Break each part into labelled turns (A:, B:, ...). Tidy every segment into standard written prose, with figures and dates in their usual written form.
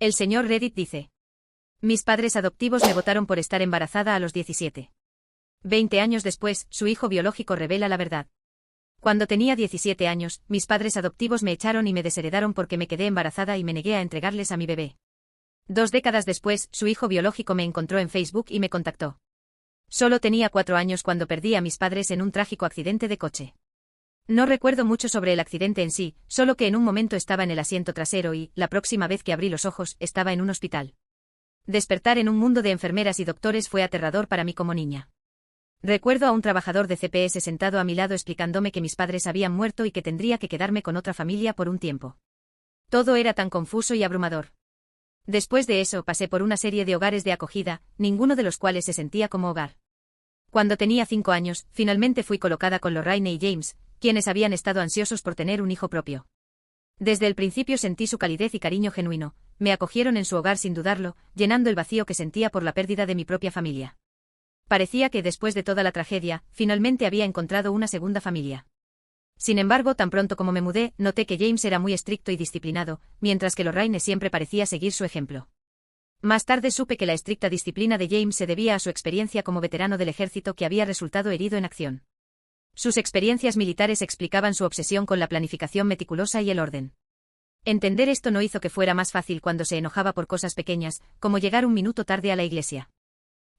A: El señor Reddit dice: mis padres adoptivos me votaron por estar embarazada a los 17. 20 años después, su hijo biológico revela la verdad. Cuando tenía 17 años, mis padres adoptivos me echaron y me desheredaron porque me quedé embarazada y me negué a entregarles a mi bebé. 2 décadas después, su hijo biológico me encontró en Facebook y me contactó. Solo tenía 4 años cuando perdí a mis padres en un trágico accidente de coche. No recuerdo mucho sobre el accidente en sí, solo que en un momento estaba en el asiento trasero y, la próxima vez que abrí los ojos, estaba en un hospital. Despertar en un mundo de enfermeras y doctores fue aterrador para mí como niña. Recuerdo a un trabajador de CPS sentado a mi lado explicándome que mis padres habían muerto y que tendría que quedarme con otra familia por un tiempo. Todo era tan confuso y abrumador. Después de eso pasé por una serie de hogares de acogida, ninguno de los cuales se sentía como hogar. Cuando tenía 5 años, finalmente fui colocada con Lorraine y James, quienes habían estado ansiosos por tener un hijo propio. Desde el principio sentí su calidez y cariño genuino, me acogieron en su hogar sin dudarlo, llenando el vacío que sentía por la pérdida de mi propia familia. Parecía que después de toda la tragedia, finalmente había encontrado una segunda familia. Sin embargo, tan pronto como me mudé, noté que James era muy estricto y disciplinado, mientras que Lorraine siempre parecía seguir su ejemplo. Más tarde supe que la estricta disciplina de James se debía a su experiencia como veterano del ejército que había resultado herido en acción. Sus experiencias militares explicaban su obsesión con la planificación meticulosa y el orden. Entender esto no hizo que fuera más fácil cuando se enojaba por cosas pequeñas, como llegar un minuto tarde a la iglesia.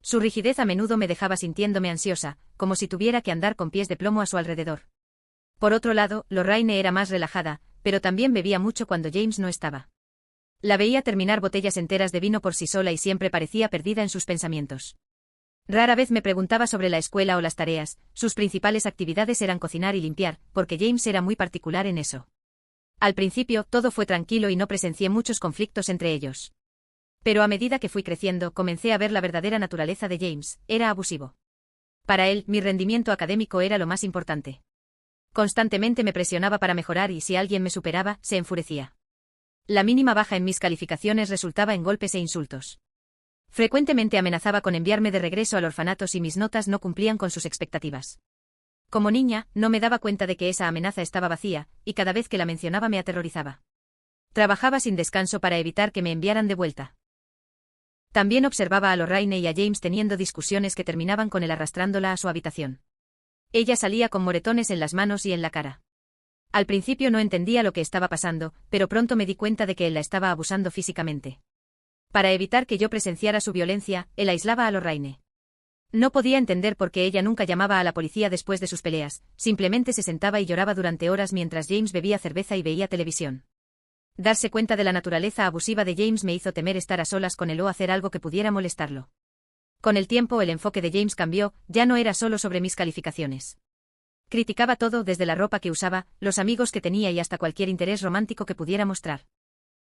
A: Su rigidez a menudo me dejaba sintiéndome ansiosa, como si tuviera que andar con pies de plomo a su alrededor. Por otro lado, Lorraine era más relajada, pero también bebía mucho cuando James no estaba. La veía terminar botellas enteras de vino por sí sola y siempre parecía perdida en sus pensamientos. Rara vez me preguntaba sobre la escuela o las tareas, sus principales actividades eran cocinar y limpiar, porque James era muy particular en eso. Al principio, todo fue tranquilo y no presencié muchos conflictos entre ellos. Pero a medida que fui creciendo, comencé a ver la verdadera naturaleza de James, era abusivo. Para él, mi rendimiento académico era lo más importante. Constantemente me presionaba para mejorar y si alguien me superaba, se enfurecía. La mínima baja en mis calificaciones resultaba en golpes e insultos. Frecuentemente amenazaba con enviarme de regreso al orfanato si mis notas no cumplían con sus expectativas. Como niña, no me daba cuenta de que esa amenaza estaba vacía, y cada vez que la mencionaba me aterrorizaba. Trabajaba sin descanso para evitar que me enviaran de vuelta. También observaba a Lorraine y a James teniendo discusiones que terminaban con él arrastrándola a su habitación. Ella salía con moretones en las manos y en la cara. Al principio no entendía lo que estaba pasando, pero pronto me di cuenta de que él la estaba abusando físicamente. Para evitar que yo presenciara su violencia, él aislaba a Lorraine. No podía entender por qué ella nunca llamaba a la policía después de sus peleas, simplemente se sentaba y lloraba durante horas mientras James bebía cerveza y veía televisión. Darse cuenta de la naturaleza abusiva de James me hizo temer estar a solas con él o hacer algo que pudiera molestarlo. Con el tiempo el enfoque de James cambió, ya no era solo sobre mis calificaciones. Criticaba todo desde la ropa que usaba, los amigos que tenía y hasta cualquier interés romántico que pudiera mostrar.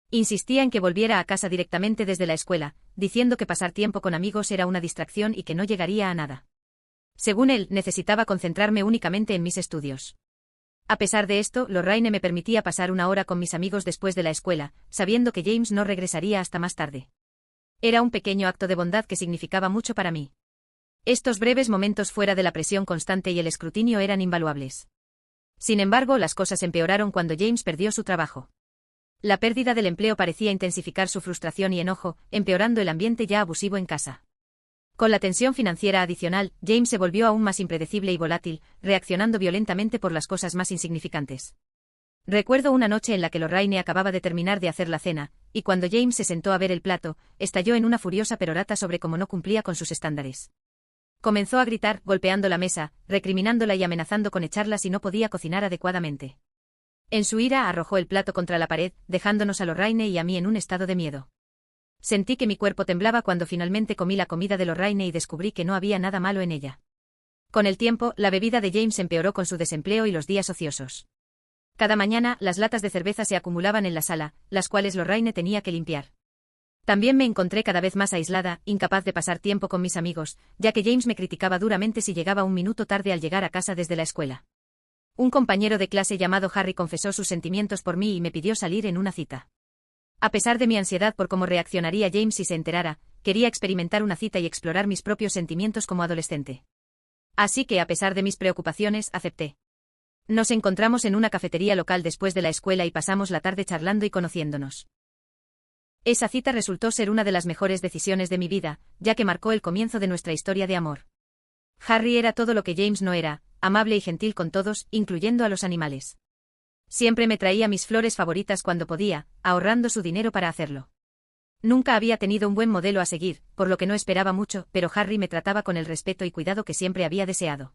A: Insistía en que volviera a casa directamente desde la escuela, diciendo que pasar tiempo con amigos era una distracción y que no llegaría a nada. Según él, necesitaba concentrarme únicamente en mis estudios. A pesar de esto, Lorraine me permitía pasar 1 hora con mis amigos después de la escuela, sabiendo que James no regresaría hasta más tarde. Era un pequeño acto de bondad que significaba mucho para mí. Estos breves momentos fuera de la presión constante y el escrutinio eran invaluables. Sin embargo, las cosas empeoraron cuando James perdió su trabajo. La pérdida del empleo parecía intensificar su frustración y enojo, empeorando el ambiente ya abusivo en casa. Con la tensión financiera adicional, James se volvió aún más impredecible y volátil, reaccionando violentamente por las cosas más insignificantes. Recuerdo una noche en la que Lorraine acababa de terminar de hacer la cena, y cuando James se sentó a ver el plato, estalló en una furiosa perorata sobre cómo no cumplía con sus estándares. Comenzó a gritar, golpeando la mesa, recriminándola y amenazando con echarla si no podía cocinar adecuadamente. En su ira arrojó el plato contra la pared, dejándonos a Lorraine y a mí en un estado de miedo. Sentí que mi cuerpo temblaba cuando finalmente comí la comida de Lorraine y descubrí que no había nada malo en ella. Con el tiempo, la bebida de James empeoró con su desempleo y los días ociosos. Cada mañana, las latas de cerveza se acumulaban en la sala, las cuales Lorraine tenía que limpiar. También me encontré cada vez más aislada, incapaz de pasar tiempo con mis amigos, ya que James me criticaba duramente si llegaba 1 minuto tarde al llegar a casa desde la escuela. Un compañero de clase llamado Harry confesó sus sentimientos por mí y me pidió salir en una cita. A pesar de mi ansiedad por cómo reaccionaría James si se enterara, quería experimentar una cita y explorar mis propios sentimientos como adolescente. Así que, a pesar de mis preocupaciones, acepté. Nos encontramos en una cafetería local después de la escuela y pasamos la tarde charlando y conociéndonos. Esa cita resultó ser una de las mejores decisiones de mi vida, ya que marcó el comienzo de nuestra historia de amor. Harry era todo lo que James no era, amable y gentil con todos, incluyendo a los animales. Siempre me traía mis flores favoritas cuando podía, ahorrando su dinero para hacerlo. Nunca había tenido un buen modelo a seguir, por lo que no esperaba mucho, pero Harry me trataba con el respeto y cuidado que siempre había deseado.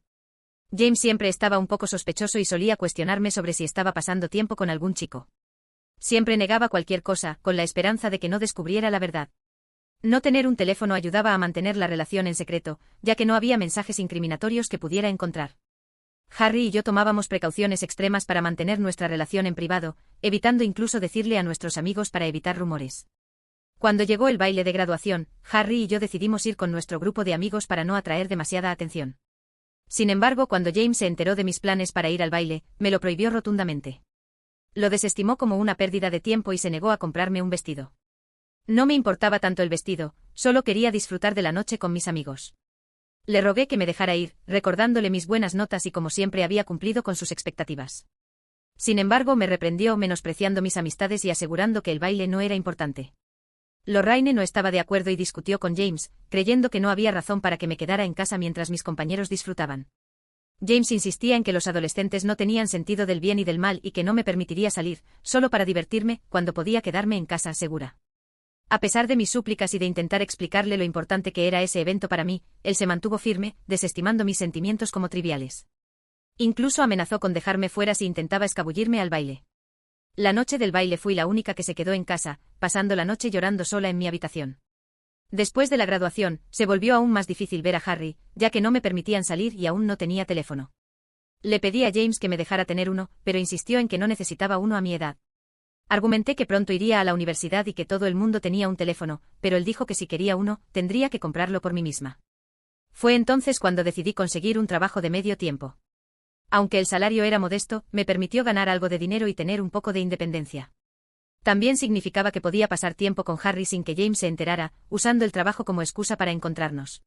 A: James siempre estaba un poco sospechoso y solía cuestionarme sobre si estaba pasando tiempo con algún chico. Siempre negaba cualquier cosa, con la esperanza de que no descubriera la verdad. No tener un teléfono ayudaba a mantener la relación en secreto, ya que no había mensajes incriminatorios que pudiera encontrar. Harry y yo tomábamos precauciones extremas para mantener nuestra relación en privado, evitando incluso decirle a nuestros amigos para evitar rumores. Cuando llegó el baile de graduación, Harry y yo decidimos ir con nuestro grupo de amigos para no atraer demasiada atención. Sin embargo, cuando James se enteró de mis planes para ir al baile, me lo prohibió rotundamente. Lo desestimó como una pérdida de tiempo y se negó a comprarme un vestido. No me importaba tanto el vestido, solo quería disfrutar de la noche con mis amigos. Le rogué que me dejara ir, recordándole mis buenas notas y como siempre había cumplido con sus expectativas. Sin embargo, me reprendió menospreciando mis amistades y asegurando que el baile no era importante. Lorraine no estaba de acuerdo y discutió con James, creyendo que no había razón para que me quedara en casa mientras mis compañeros disfrutaban. James insistía en que los adolescentes no tenían sentido del bien y del mal y que no me permitiría salir, solo para divertirme, cuando podía quedarme en casa segura. A pesar de mis súplicas y de intentar explicarle lo importante que era ese evento para mí, él se mantuvo firme, desestimando mis sentimientos como triviales. Incluso amenazó con dejarme fuera si intentaba escabullirme al baile. La noche del baile fui la única que se quedó en casa, pasando la noche llorando sola en mi habitación. Después de la graduación, se volvió aún más difícil ver a Harry, ya que no me permitían salir y aún no tenía teléfono. Le pedí a James que me dejara tener uno, pero insistió en que no necesitaba uno a mi edad. Argumenté que pronto iría a la universidad y que todo el mundo tenía un teléfono, pero él dijo que si quería uno, tendría que comprarlo por mí misma. Fue entonces cuando decidí conseguir un trabajo de medio tiempo. Aunque el salario era modesto, me permitió ganar algo de dinero y tener un poco de independencia. También significaba que podía pasar tiempo con Harry sin que James se enterara, usando el trabajo como excusa para encontrarnos.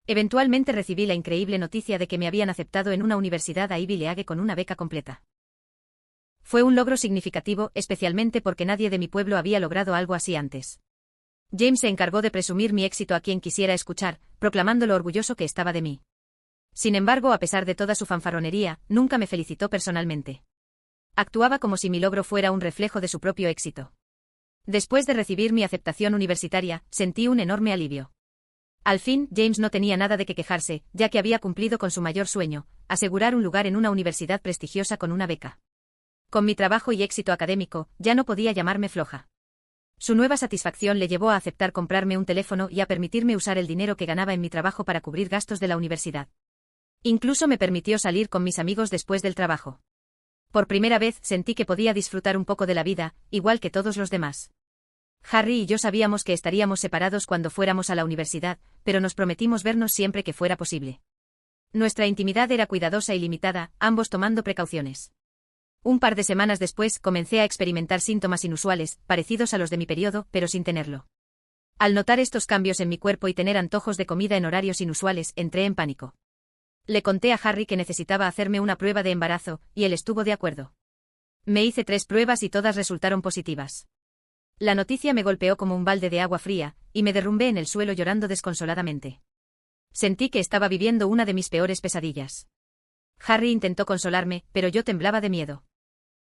A: Eventualmente recibí la increíble noticia de que me habían aceptado en una universidad a Ivy League con una beca completa. Fue un logro significativo, especialmente porque nadie de mi pueblo había logrado algo así antes. James se encargó de presumir mi éxito a quien quisiera escuchar, proclamando lo orgulloso que estaba de mí. Sin embargo, a pesar de toda su fanfarronería, nunca me felicitó personalmente. Actuaba como si mi logro fuera un reflejo de su propio éxito. Después de recibir mi aceptación universitaria, sentí un enorme alivio. Al fin, James no tenía nada de qué quejarse, ya que había cumplido con su mayor sueño, asegurar un lugar en una universidad prestigiosa con una beca. Con mi trabajo y éxito académico, ya no podía llamarme floja. Su nueva satisfacción le llevó a aceptar comprarme un teléfono y a permitirme usar el dinero que ganaba en mi trabajo para cubrir gastos de la universidad. Incluso me permitió salir con mis amigos después del trabajo. Por primera vez sentí que podía disfrutar un poco de la vida, igual que todos los demás. Harry y yo sabíamos que estaríamos separados cuando fuéramos a la universidad, pero nos prometimos vernos siempre que fuera posible. Nuestra intimidad era cuidadosa y limitada, ambos tomando precauciones. Un par de semanas después comencé a experimentar síntomas inusuales, parecidos a los de mi periodo, pero sin tenerlo. Al notar estos cambios en mi cuerpo y tener antojos de comida en horarios inusuales, entré en pánico. Le conté a Harry que necesitaba hacerme una prueba de embarazo, y él estuvo de acuerdo. Me hice 3 pruebas y todas resultaron positivas. La noticia me golpeó como un balde de agua fría, y me derrumbé en el suelo llorando desconsoladamente. Sentí que estaba viviendo una de mis peores pesadillas. Harry intentó consolarme, pero yo temblaba de miedo.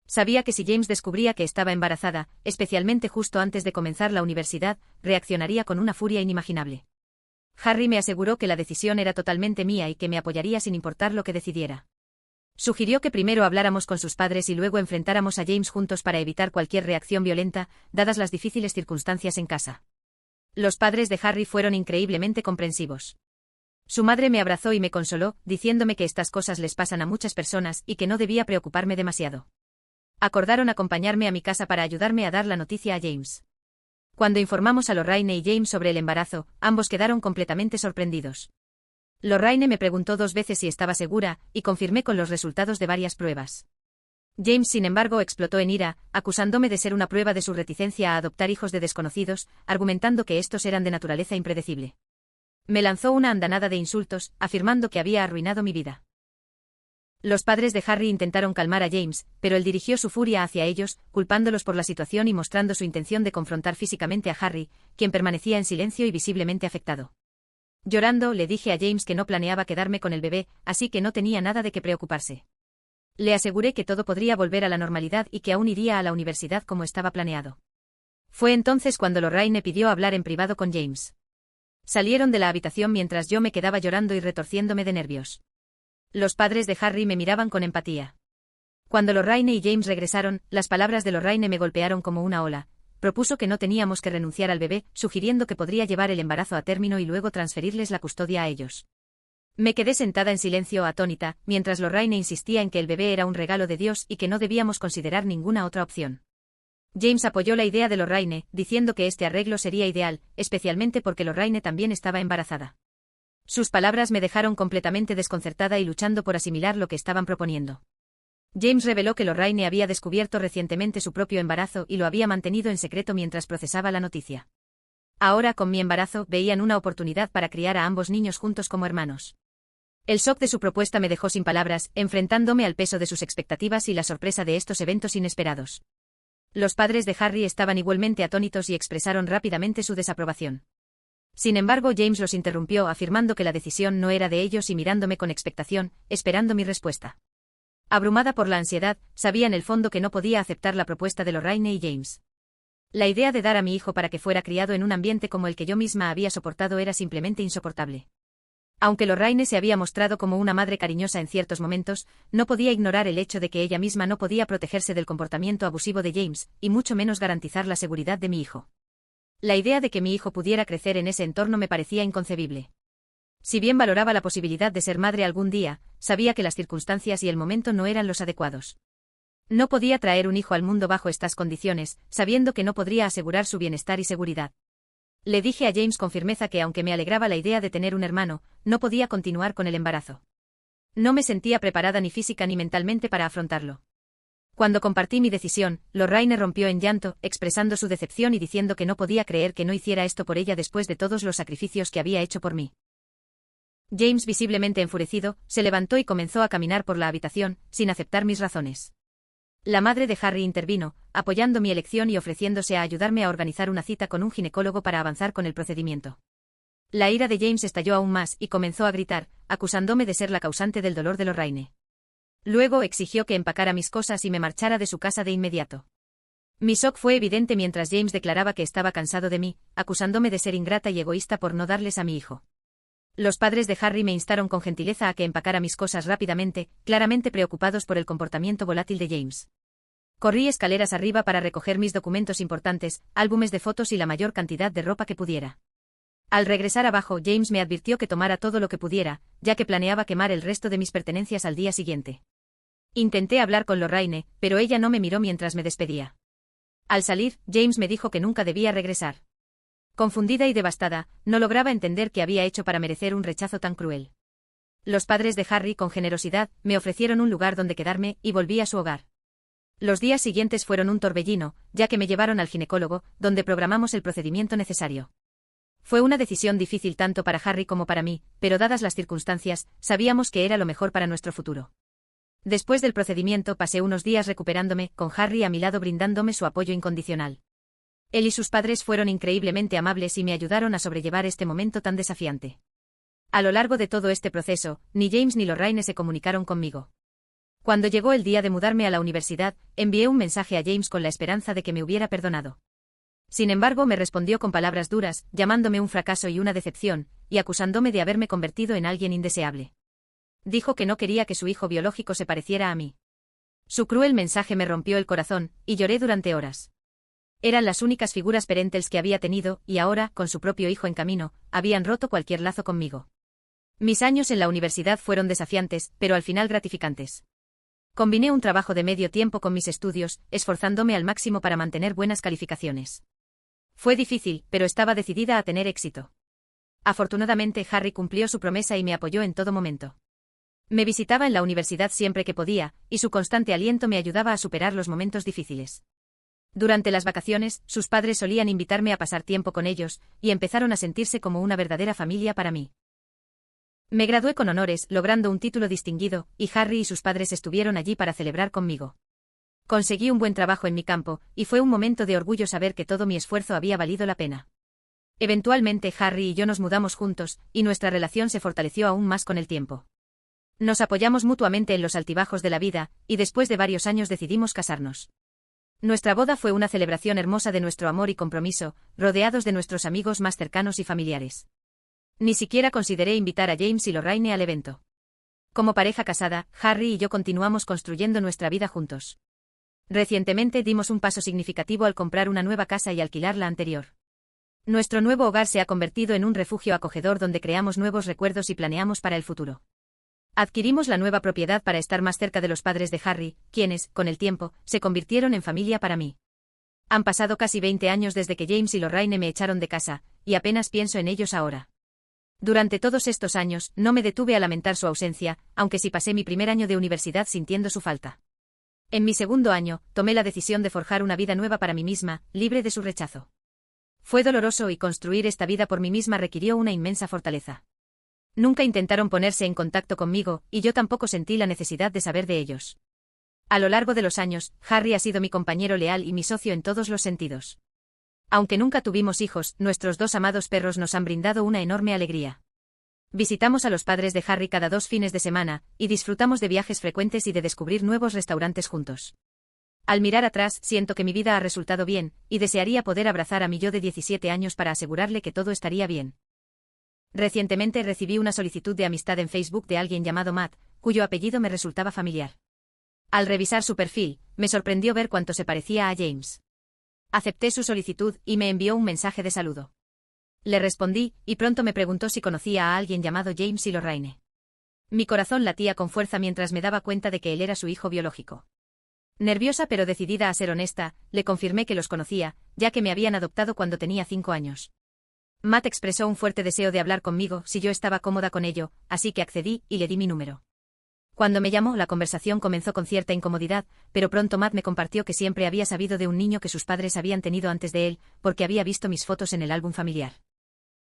A: Sabía que si James descubría que estaba embarazada, especialmente justo antes de comenzar la universidad, reaccionaría con una furia inimaginable. Harry me aseguró que la decisión era totalmente mía y que me apoyaría sin importar lo que decidiera. Sugirió que primero habláramos con sus padres y luego enfrentáramos a James juntos para evitar cualquier reacción violenta, dadas las difíciles circunstancias en casa. Los padres de Harry fueron increíblemente comprensivos. Su madre me abrazó y me consoló, diciéndome que estas cosas les pasan a muchas personas y que no debía preocuparme demasiado. Acordaron acompañarme a mi casa para ayudarme a dar la noticia a James. Cuando informamos a Lorraine y James sobre el embarazo, ambos quedaron completamente sorprendidos. Lorraine me preguntó 2 veces si estaba segura, y confirmé con los resultados de varias pruebas. James, sin embargo, explotó en ira, acusándome de ser una prueba de su reticencia a adoptar hijos de desconocidos, argumentando que estos eran de naturaleza impredecible. Me lanzó una andanada de insultos, afirmando que había arruinado mi vida. Los padres de Harry intentaron calmar a James, pero él dirigió su furia hacia ellos, culpándolos por la situación y mostrando su intención de confrontar físicamente a Harry, quien permanecía en silencio y visiblemente afectado. Llorando, le dije a James que no planeaba quedarme con el bebé, así que no tenía nada de qué preocuparse. Le aseguré que todo podría volver a la normalidad y que aún iría a la universidad como estaba planeado. Fue entonces cuando Lorraine pidió hablar en privado con James. Salieron de la habitación mientras yo me quedaba llorando y retorciéndome de nervios. Los padres de Harry me miraban con empatía. Cuando Lorraine y James regresaron, las palabras de Lorraine me golpearon como una ola. Propuso que no teníamos que renunciar al bebé, sugiriendo que podría llevar el embarazo a término y luego transferirles la custodia a ellos. Me quedé sentada en silencio atónita, mientras Lorraine insistía en que el bebé era un regalo de Dios y que no debíamos considerar ninguna otra opción. James apoyó la idea de Lorraine, diciendo que este arreglo sería ideal, especialmente porque Lorraine también estaba embarazada. Sus palabras me dejaron completamente desconcertada y luchando por asimilar lo que estaban proponiendo. James reveló que Lorraine había descubierto recientemente su propio embarazo y lo había mantenido en secreto mientras procesaba la noticia. Ahora, con mi embarazo, veían una oportunidad para criar a ambos niños juntos como hermanos. El shock de su propuesta me dejó sin palabras, enfrentándome al peso de sus expectativas y la sorpresa de estos eventos inesperados. Los padres de Harry estaban igualmente atónitos y expresaron rápidamente su desaprobación. Sin embargo, James los interrumpió afirmando que la decisión no era de ellos y mirándome con expectación, esperando mi respuesta. Abrumada por la ansiedad, sabía en el fondo que no podía aceptar la propuesta de Lorraine y James. La idea de dar a mi hijo para que fuera criado en un ambiente como el que yo misma había soportado era simplemente insoportable. Aunque Lorraine se había mostrado como una madre cariñosa en ciertos momentos, no podía ignorar el hecho de que ella misma no podía protegerse del comportamiento abusivo de James, y mucho menos garantizar la seguridad de mi hijo. La idea de que mi hijo pudiera crecer en ese entorno me parecía inconcebible. Si bien valoraba la posibilidad de ser madre algún día, sabía que las circunstancias y el momento no eran los adecuados. No podía traer un hijo al mundo bajo estas condiciones, sabiendo que no podría asegurar su bienestar y seguridad. Le dije a James con firmeza que aunque me alegraba la idea de tener un hermano, no podía continuar con el embarazo. No me sentía preparada ni física ni mentalmente para afrontarlo. Cuando compartí mi decisión, Lorraine rompió en llanto, expresando su decepción y diciendo que no podía creer que no hiciera esto por ella después de todos los sacrificios que había hecho por mí. James, visiblemente enfurecido, se levantó y comenzó a caminar por la habitación, sin aceptar mis razones. La madre de Harry intervino, apoyando mi elección y ofreciéndose a ayudarme a organizar una cita con un ginecólogo para avanzar con el procedimiento. La ira de James estalló aún más y comenzó a gritar, acusándome de ser la causante del dolor de Lorraine. Luego exigió que empacara mis cosas y me marchara de su casa de inmediato. Mi shock fue evidente mientras James declaraba que estaba cansado de mí, acusándome de ser ingrata y egoísta por no darles a mi hijo. Los padres de Harry me instaron con gentileza a que empacara mis cosas rápidamente, claramente preocupados por el comportamiento volátil de James. Corrí escaleras arriba para recoger mis documentos importantes, álbumes de fotos y la mayor cantidad de ropa que pudiera. Al regresar abajo, James me advirtió que tomara todo lo que pudiera, ya que planeaba quemar el resto de mis pertenencias al día siguiente. Intenté hablar con Lorraine, pero ella no me miró mientras me despedía. Al salir, James me dijo que nunca debía regresar. Confundida y devastada, no lograba entender qué había hecho para merecer un rechazo tan cruel. Los padres de Harry, con generosidad, me ofrecieron un lugar donde quedarme y volví a su hogar. Los días siguientes fueron un torbellino, ya que me llevaron al ginecólogo, donde programamos el procedimiento necesario. Fue una decisión difícil tanto para Harry como para mí, pero dadas las circunstancias, sabíamos que era lo mejor para nuestro futuro. Después del procedimiento pasé unos días recuperándome, con Harry a mi lado brindándome su apoyo incondicional. Él y sus padres fueron increíblemente amables y me ayudaron a sobrellevar este momento tan desafiante. A lo largo de todo este proceso, ni James ni Lorraine se comunicaron conmigo. Cuando llegó el día de mudarme a la universidad, envié un mensaje a James con la esperanza de que me hubiera perdonado. Sin embargo, me respondió con palabras duras, llamándome un fracaso y una decepción, y acusándome de haberme convertido en alguien indeseable. Dijo que no quería que su hijo biológico se pareciera a mí. Su cruel mensaje me rompió el corazón, y lloré durante horas. Eran las únicas figuras parentales que había tenido, y ahora, con su propio hijo en camino, habían roto cualquier lazo conmigo. Mis años en la universidad fueron desafiantes, pero al final gratificantes. Combiné un trabajo de medio tiempo con mis estudios, esforzándome al máximo para mantener buenas calificaciones. Fue difícil, pero estaba decidida a tener éxito. Afortunadamente, Harry cumplió su promesa y me apoyó en todo momento. Me visitaba en la universidad siempre que podía, y su constante aliento me ayudaba a superar los momentos difíciles. Durante las vacaciones, sus padres solían invitarme a pasar tiempo con ellos, y empezaron a sentirse como una verdadera familia para mí. Me gradué con honores, logrando un título distinguido, y Harry y sus padres estuvieron allí para celebrar conmigo. Conseguí un buen trabajo en mi campo, y fue un momento de orgullo saber que todo mi esfuerzo había valido la pena. Eventualmente Harry y yo nos mudamos juntos, y nuestra relación se fortaleció aún más con el tiempo. Nos apoyamos mutuamente en los altibajos de la vida, y después de varios años decidimos casarnos. Nuestra boda fue una celebración hermosa de nuestro amor y compromiso, rodeados de nuestros amigos más cercanos y familiares. Ni siquiera consideré invitar a James y Lorraine al evento. Como pareja casada, Harry y yo continuamos construyendo nuestra vida juntos. Recientemente dimos un paso significativo al comprar una nueva casa y alquilar la anterior. Nuestro nuevo hogar se ha convertido en un refugio acogedor donde creamos nuevos recuerdos y planeamos para el futuro. Adquirimos la nueva propiedad para estar más cerca de los padres de Harry, quienes, con el tiempo, se convirtieron en familia para mí. Han pasado casi 20 años desde que James y Lorraine me echaron de casa, y apenas pienso en ellos ahora. Durante todos estos años, no me detuve a lamentar su ausencia, aunque sí pasé mi primer año de universidad sintiendo su falta. En mi segundo año, tomé la decisión de forjar una vida nueva para mí misma, libre de su rechazo. Fue doloroso y construir esta vida por mí misma requirió una inmensa fortaleza. Nunca intentaron ponerse en contacto conmigo, y yo tampoco sentí la necesidad de saber de ellos. A lo largo de los años, Harry ha sido mi compañero leal y mi socio en todos los sentidos. Aunque nunca tuvimos hijos, nuestros dos amados perros nos han brindado una enorme alegría. Visitamos a los padres de Harry cada 2 fines de semana, y disfrutamos de viajes frecuentes y de descubrir nuevos restaurantes juntos. Al mirar atrás, siento que mi vida ha resultado bien, y desearía poder abrazar a mi yo de 17 años para asegurarle que todo estaría bien. Recientemente recibí una solicitud de amistad en Facebook de alguien llamado Matt, cuyo apellido me resultaba familiar. Al revisar su perfil, me sorprendió ver cuánto se parecía a James. Acepté su solicitud y me envió un mensaje de saludo. Le respondí, y pronto me preguntó si conocía a alguien llamado James y Lorraine. Mi corazón latía con fuerza mientras me daba cuenta de que él era su hijo biológico. Nerviosa pero decidida a ser honesta, le confirmé que los conocía, ya que me habían adoptado cuando tenía 5 años. Matt expresó un fuerte deseo de hablar conmigo si yo estaba cómoda con ello, así que accedí y le di mi número. Cuando me llamó, la conversación comenzó con cierta incomodidad, pero pronto Matt me compartió que siempre había sabido de un niño que sus padres habían tenido antes de él, porque había visto mis fotos en el álbum familiar.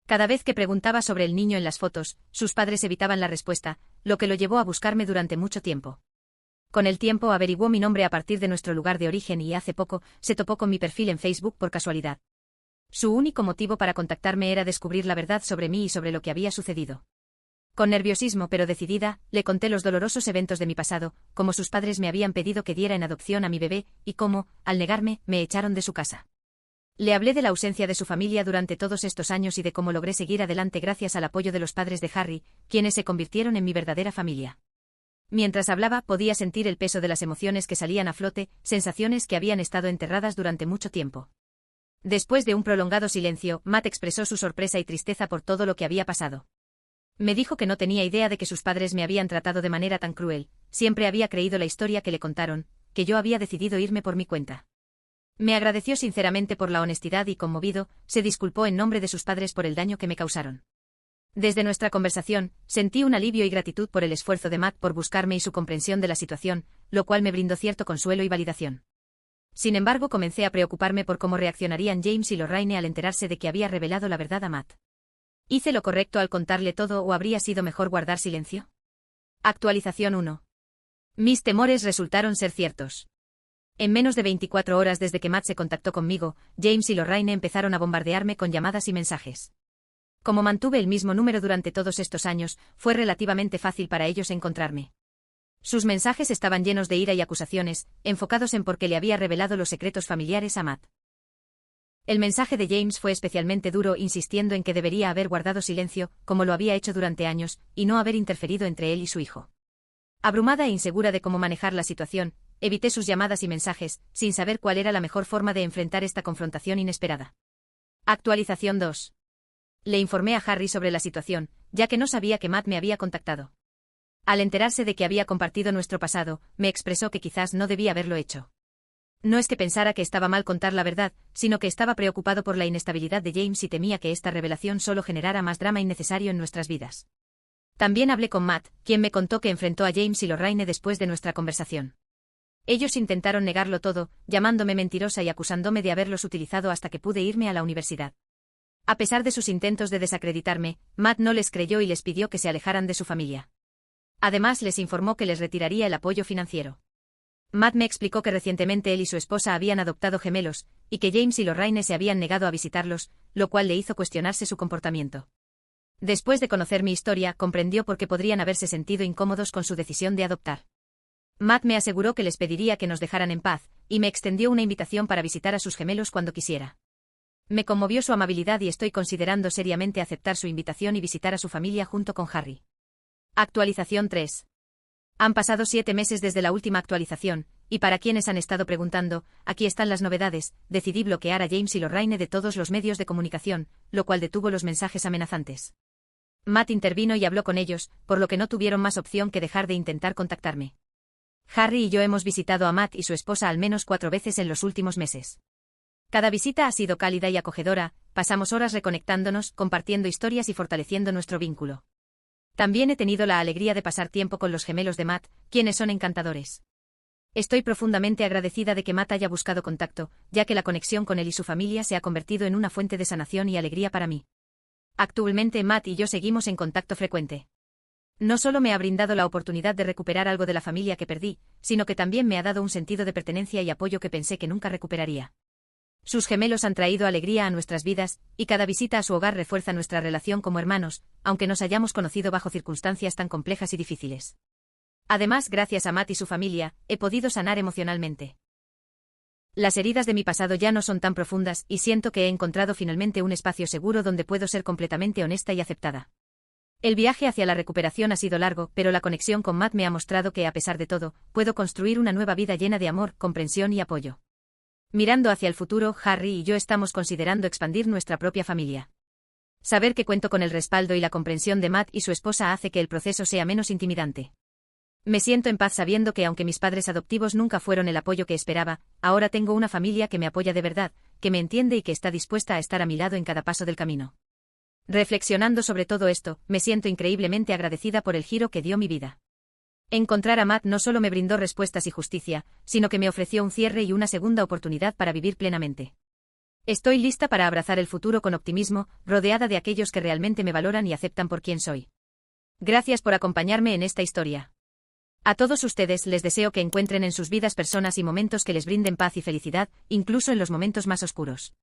A: Cada vez que preguntaba sobre el niño en las fotos, sus padres evitaban la respuesta, lo que lo llevó a buscarme durante mucho tiempo. Con el tiempo averiguó mi nombre a partir de nuestro lugar de origen y hace poco se topó con mi perfil en Facebook por casualidad. Su único motivo para contactarme era descubrir la verdad sobre mí y sobre lo que había sucedido. Con nerviosismo pero decidida, le conté los dolorosos eventos de mi pasado, cómo sus padres me habían pedido que diera en adopción a mi bebé, y cómo, al negarme, me echaron de su casa. Le hablé de la ausencia de su familia durante todos estos años y de cómo logré seguir adelante gracias al apoyo de los padres de Harry, quienes se convirtieron en mi verdadera familia. Mientras hablaba, podía sentir el peso de las emociones que salían a flote, sensaciones que habían estado enterradas durante mucho tiempo. Después de un prolongado silencio, Matt expresó su sorpresa y tristeza por todo lo que había pasado. Me dijo que no tenía idea de que sus padres me habían tratado de manera tan cruel, siempre había creído la historia que le contaron, que yo había decidido irme por mi cuenta. Me agradeció sinceramente por la honestidad y, conmovido, se disculpó en nombre de sus padres por el daño que me causaron. Desde nuestra conversación, sentí un alivio y gratitud por el esfuerzo de Matt por buscarme y su comprensión de la situación, lo cual me brindó cierto consuelo y validación. Sin embargo, comencé a preocuparme por cómo reaccionarían James y Lorraine al enterarse de que había revelado la verdad a Matt. ¿Hice lo correcto al contarle todo o habría sido mejor guardar silencio? Actualización 1. Mis temores resultaron ser ciertos. En menos de 24 horas desde que Matt se contactó conmigo, James y Lorraine empezaron a bombardearme con llamadas y mensajes. Como mantuve el mismo número durante todos estos años, fue relativamente fácil para ellos encontrarme. Sus mensajes estaban llenos de ira y acusaciones, enfocados en por qué le había revelado los secretos familiares a Matt. El mensaje de James fue especialmente duro, insistiendo en que debería haber guardado silencio, como lo había hecho durante años, y no haber interferido entre él y su hijo. Abrumada e insegura de cómo manejar la situación, evité sus llamadas y mensajes, sin saber cuál era la mejor forma de enfrentar esta confrontación inesperada. Actualización 2. Le informé a Harry sobre la situación, ya que no sabía que Matt me había contactado. Al enterarse de que había compartido nuestro pasado, me expresó que quizás no debía haberlo hecho. No es que pensara que estaba mal contar la verdad, sino que estaba preocupado por la inestabilidad de James y temía que esta revelación solo generara más drama innecesario en nuestras vidas. También hablé con Matt, quien me contó que enfrentó a James y Lorraine después de nuestra conversación. Ellos intentaron negarlo todo, llamándome mentirosa y acusándome de haberlos utilizado hasta que pude irme a la universidad. A pesar de sus intentos de desacreditarme, Matt no les creyó y les pidió que se alejaran de su familia. Además, les informó que les retiraría el apoyo financiero. Matt me explicó que recientemente él y su esposa habían adoptado gemelos, y que James y Lorraine se habían negado a visitarlos, lo cual le hizo cuestionarse su comportamiento. Después de conocer mi historia, comprendió por qué podrían haberse sentido incómodos con su decisión de adoptar. Matt me aseguró que les pediría que nos dejaran en paz, y me extendió una invitación para visitar a sus gemelos cuando quisiera. Me conmovió su amabilidad y estoy considerando seriamente aceptar su invitación y visitar a su familia junto con Harry. Actualización 3. Han pasado 7 meses desde la última actualización, y para quienes han estado preguntando, aquí están las novedades. Decidí bloquear a James y Lorraine de todos los medios de comunicación, lo cual detuvo los mensajes amenazantes. Matt intervino y habló con ellos, por lo que no tuvieron más opción que dejar de intentar contactarme. Harry y yo hemos visitado a Matt y su esposa al menos 4 veces en los últimos meses. Cada visita ha sido cálida y acogedora, pasamos horas reconectándonos, compartiendo historias y fortaleciendo nuestro vínculo. También he tenido la alegría de pasar tiempo con los gemelos de Matt, quienes son encantadores. Estoy profundamente agradecida de que Matt haya buscado contacto, ya que la conexión con él y su familia se ha convertido en una fuente de sanación y alegría para mí. Actualmente Matt y yo seguimos en contacto frecuente. No solo me ha brindado la oportunidad de recuperar algo de la familia que perdí, sino que también me ha dado un sentido de pertenencia y apoyo que pensé que nunca recuperaría. Sus gemelos han traído alegría a nuestras vidas, y cada visita a su hogar refuerza nuestra relación como hermanos, aunque nos hayamos conocido bajo circunstancias tan complejas y difíciles. Además, gracias a Matt y su familia, he podido sanar emocionalmente. Las heridas de mi pasado ya no son tan profundas, y siento que he encontrado finalmente un espacio seguro donde puedo ser completamente honesta y aceptada. El viaje hacia la recuperación ha sido largo, pero la conexión con Matt me ha mostrado que, a pesar de todo, puedo construir una nueva vida llena de amor, comprensión y apoyo. Mirando hacia el futuro, Harry y yo estamos considerando expandir nuestra propia familia. Saber que cuento con el respaldo y la comprensión de Matt y su esposa hace que el proceso sea menos intimidante. Me siento en paz sabiendo que aunque mis padres adoptivos nunca fueron el apoyo que esperaba, ahora tengo una familia que me apoya de verdad, que me entiende y que está dispuesta a estar a mi lado en cada paso del camino. Reflexionando sobre todo esto, me siento increíblemente agradecida por el giro que dio mi vida. Encontrar a Matt no solo me brindó respuestas y justicia, sino que me ofreció un cierre y una segunda oportunidad para vivir plenamente. Estoy lista para abrazar el futuro con optimismo, rodeada de aquellos que realmente me valoran y aceptan por quien soy. Gracias por acompañarme en esta historia. A todos ustedes les deseo que encuentren en sus vidas personas y momentos que les brinden paz y felicidad, incluso en los momentos más oscuros.